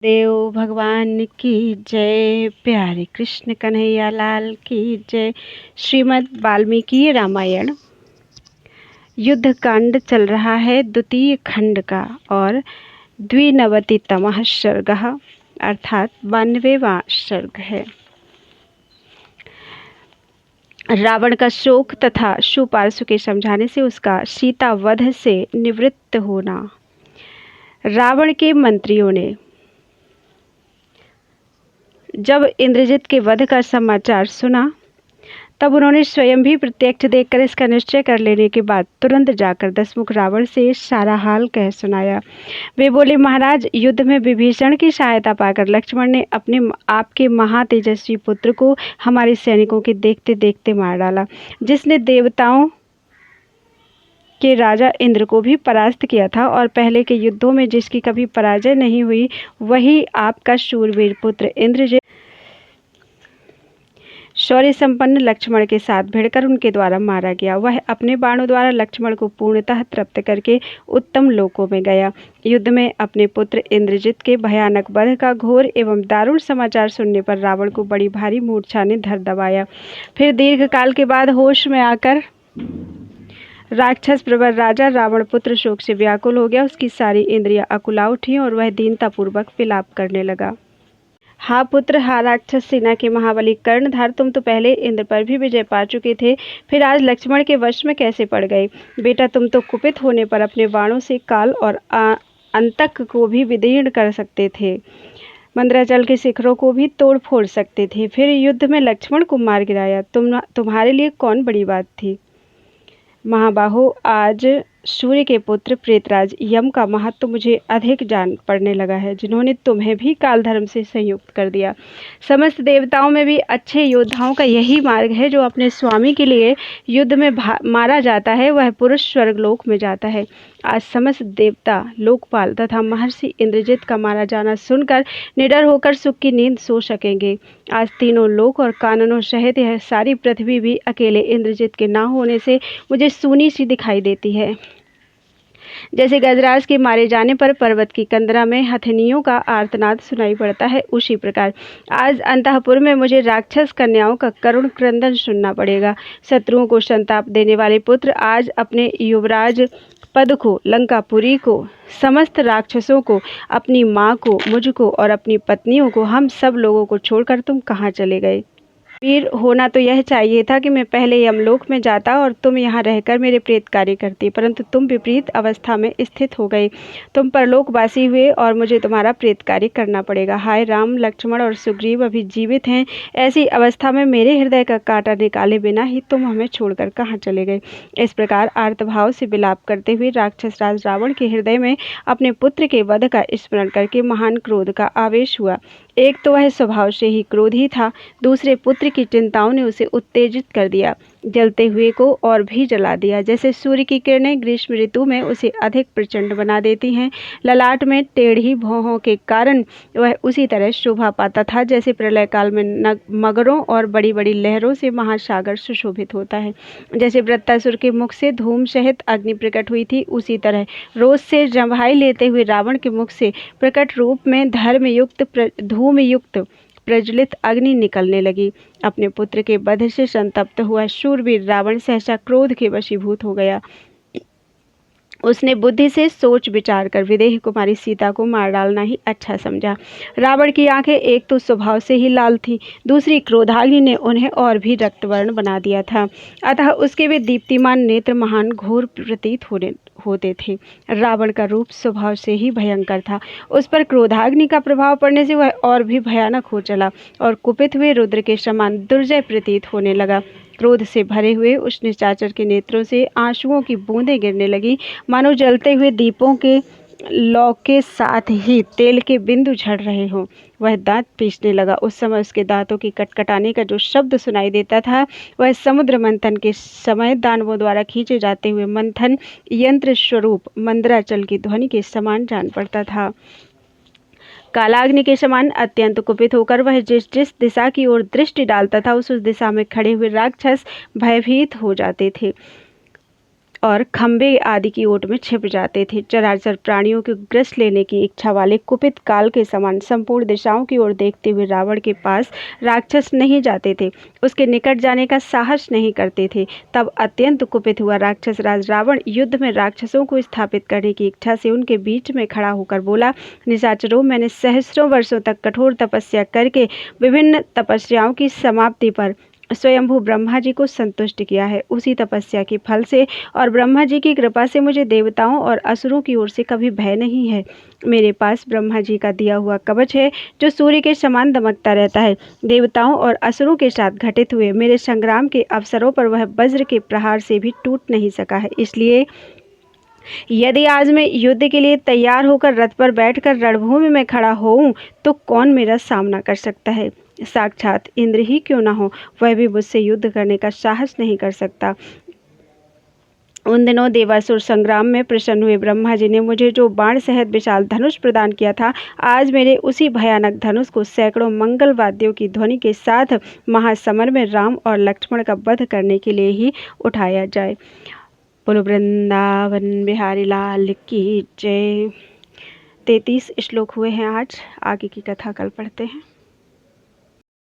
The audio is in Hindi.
देव भगवान की जय। प्यारे कृष्ण कन्हैया लाल की जय। श्रीमद् वाल्मीकि रामायण युद्ध कांड चल रहा है द्वितीय खंड का और 92तमः सर्गः अर्थात 92वां सर्ग है। रावण का शोक तथा सुपार्श्व के समझाने से उसका सीता वध से निवृत्त होना। रावण के मंत्रियों ने जब इंद्रजित के वध का समाचार सुना तब उन्होंने स्वयं भी प्रत्यक्ष देखकर इसका निश्चय कर लेने के बाद तुरंत जाकर दशमुख रावण से सारा हाल कह सुनाया। वे बोले, महाराज, युद्ध में विभीषण की सहायता पाकर लक्ष्मण ने अपने आपके महातेजस्वी पुत्र को हमारे सैनिकों के देखते देखते मार डाला, जिसने देवताओं के राजा इंद्र को भी परास्त किया था और पहले के युद्धों में जिसकी कभी पराजय नहीं हुई, वही आपका शूरवीर पुत्र इंद्रजित शौर्य संपन्न लक्ष्मण के साथ भिड़कर उनके द्वारा मारा गया। वह अपने बाणों द्वारा लक्ष्मण को पूर्णतः तृप्त करके उत्तम लोकों में गया। युद्ध में अपने पुत्र इंद्रजित के भयानक वध का घोर एवं दारुण समाचार सुनने पर रावण को बड़ी भारी मूर्छा ने धर दबाया। फिर दीर्घ काल के बाद होश में आकर राक्षस प्रवर राजा रावण पुत्र शोक से व्याकुल हो गया। उसकी सारी इंद्रियां अकुला उठी और वह दीनतापूर्वक विलाप करने लगा। हा पुत्र, हा राक्षस सेना के महाबली कर्णधार, तुम तो पहले इंद्र पर भी विजय पा चुके थे, फिर आज लक्ष्मण के वश में कैसे पड़ गए? बेटा, तुम तो कुपित होने पर अपने बाणों से काल और अंतक को भी विदीर्ण कर सकते थे, मंदराचल के शिखरों को भी तोड़ फोड़ सकते थे, फिर युद्ध में लक्ष्मण को मार गिराया। तुम्हारे लिए कौन बड़ी बात थी? महाबाहो, आज सूर्य के पुत्र प्रेतराज यम का महत्व मुझे अधिक जान पड़ने लगा है, जिन्होंने तुम्हें भी काल धर्म से संयुक्त कर दिया। समस्त देवताओं में भी अच्छे योद्धाओं का यही मार्ग है। जो अपने स्वामी के लिए युद्ध में मारा जाता है, वह पुरुष स्वर्गलोक में जाता है। आज समस्त देवता, लोकपाल तथा महर्षि इंद्रजित का मारा जाना सुनकर निडर होकर सुख की नींद सो सकेंगे। आज तीनों लोक और काननों सहित यह सारी पृथ्वी भी अकेले इंद्रजित के ना होने से मुझे सूनी सी दिखाई देती है। जैसे गजराज के मारे जाने पर पर्वत की कंदरा में हथनियों का आर्तनाद सुनाई पड़ता है, उसी प्रकार आज अंतःपुर में मुझे राक्षस कन्याओं का करुण क्रंदन सुनना पड़ेगा। शत्रुओं को संताप देने वाले पुत्र आज अपने युवराज पद को, लंकापुरी को, समस्त राक्षसों को, अपनी माँ को, मुझको और अपनी पत्नियों को, हम सब लोगों को छोड़कर तुम कहाँ चले गए? वीर होना तो यह चाहिए था कि मैं पहले यमलोक में जाता और तुम यहाँ रहकर मेरे प्रेत कार्य करती, परंतु तुम विपरीत अवस्था में स्थित हो गए। तुम परलोकवासी हुए और मुझे तुम्हारा प्रेत कार्य करना पड़ेगा। हाय राम, लक्ष्मण और सुग्रीव अभी जीवित हैं, ऐसी अवस्था में मेरे हृदय का कांटा निकाले बिना ही तुम हमें छोड़कर कहाँ चले गए? इस प्रकार आर्तभाव से विलाप करते हुए राक्षस राज रावण के हृदय में अपने पुत्र के वध का स्मरण करके महान क्रोध का आवेश हुआ। एक तो वह स्वभाव से ही क्रोधी था, दूसरे पुत्र की चिंताओं ने उसे उत्तेजित कर दिया, जलते हुए को और भी जला दिया। जैसे सूर्य की किरणें ग्रीष्म ऋतु में उसे अधिक प्रचंड बना देती हैं, ललाट में टेढ़ी भौहों के कारण वह उसी तरह शोभा पाता था जैसे प्रलय काल में मगरों और बड़ी बड़ी लहरों से महासागर सुशोभित होता है। जैसे वृत्तासुर के मुख से धूम सहित अग्नि प्रकट हुई थी, उसी तरह रोज से जम्हाई लेते हुए रावण के मुख से प्रकट रूप में धूमयुक्त प्रज्वलित अग्नि निकलने लगी। अपने पुत्र के वध से संतप्त हुआ शूरवीर रावण सहसा क्रोध के वशीभूत हो गया। उसने बुद्धि से सोच विचार कर विदेह कुमारी सीता को मार डालना ही अच्छा समझा। रावण की आंखें एक तो स्वभाव से ही लाल थी, दूसरी क्रोधाग्नि ने उन्हें और भी रक्तवर्ण बना दिया था, अतः उसके वे दीप्तिमान नेत्र महान घोर प्रतीत होते थे। रावण का रूप स्वभाव से ही भयंकर था, उस पर क्रोधाग्नि का प्रभाव पड़ने से वह और भी भयानक हो चला और कुपित हुए रुद्र के समान दुर्जय प्रतीत होने लगा। क्रोध से भरे हुए उस निशाचर के नेत्रों से आंसुओं की बूंदें गिरने लगी, मानो जलते हुए दीपों के लौ के साथ ही तेल के बिंदु झड़ रहे हों। वह दांत पीसने लगा। उस समय उसके दांतों की कटकटाने का जो शब्द सुनाई देता था, वह समुद्र मंथन के समय दानवों द्वारा खींचे जाते हुए मंथन यंत्र स्वरूप मंदराचल की ध्वनि के समान जान पड़ता था। कालाग्नि के समान अत्यंत कुपित होकर वह जिस जिस दिशा की ओर दृष्टि डालता था, उस दिशा में खड़े हुए राक्षस भयभीत हो जाते थे। और खंबे आदि की ओट में छिप जाते थे। चराचर प्राणियों को ग्रस लेने की इच्छा वाले कुपित काल के समान संपूर्ण दिशाओं की ओर देखते हुए रावण के पास राक्षस नहीं जाते थे, उसके निकट जाने का साहस नहीं करते थे। तब अत्यंत कुपित हुआ राक्षस राज रावण युद्ध में राक्षसों को स्थापित करने की इच्छा से उनके बीच में खड़ा होकर बोला, निशाचरों, मैंने सहस्रों वर्षों तक कठोर तपस्या करके विभिन्न तपस्याओं की समाप्ति पर स्वयंभू ब्रह्मा जी को संतुष्ट किया है। उसी तपस्या के फल से और ब्रह्मा जी की कृपा से मुझे देवताओं और असुरों की ओर से कभी भय नहीं है। मेरे पास ब्रह्मा जी का दिया हुआ कवच है जो सूर्य के समान दमकता रहता है। देवताओं और असुरों के साथ घटित हुए मेरे संग्राम के अवसरों पर वह वज्र के प्रहार से भी टूट नहीं सका है। इसलिए यदि आज मैं युद्ध के लिए तैयार होकर रथ पर बैठकर रणभूमि में खड़ा होऊं तो कौन मेरा सामना कर सकता है? साक्षात इंद्र ही क्यों न हो, वह भी मुझसे युद्ध करने का साहस नहीं कर सकता। उन दिनों देवासुर संग्राम में प्रसन्न हुए ब्रह्मा जी ने मुझे जो बाण सहित विशाल धनुष प्रदान किया था, आज मेरे उसी भयानक धनुष को सैकड़ों मंगल वाद्यों की ध्वनि के साथ महासमर में राम और लक्ष्मण का वध करने के लिए ही उठाया जाए। बोलो वृंदावन बिहारी लाल की जय। 33 श्लोक हुए हैं आज, आगे की कथा कल पढ़ते हैं।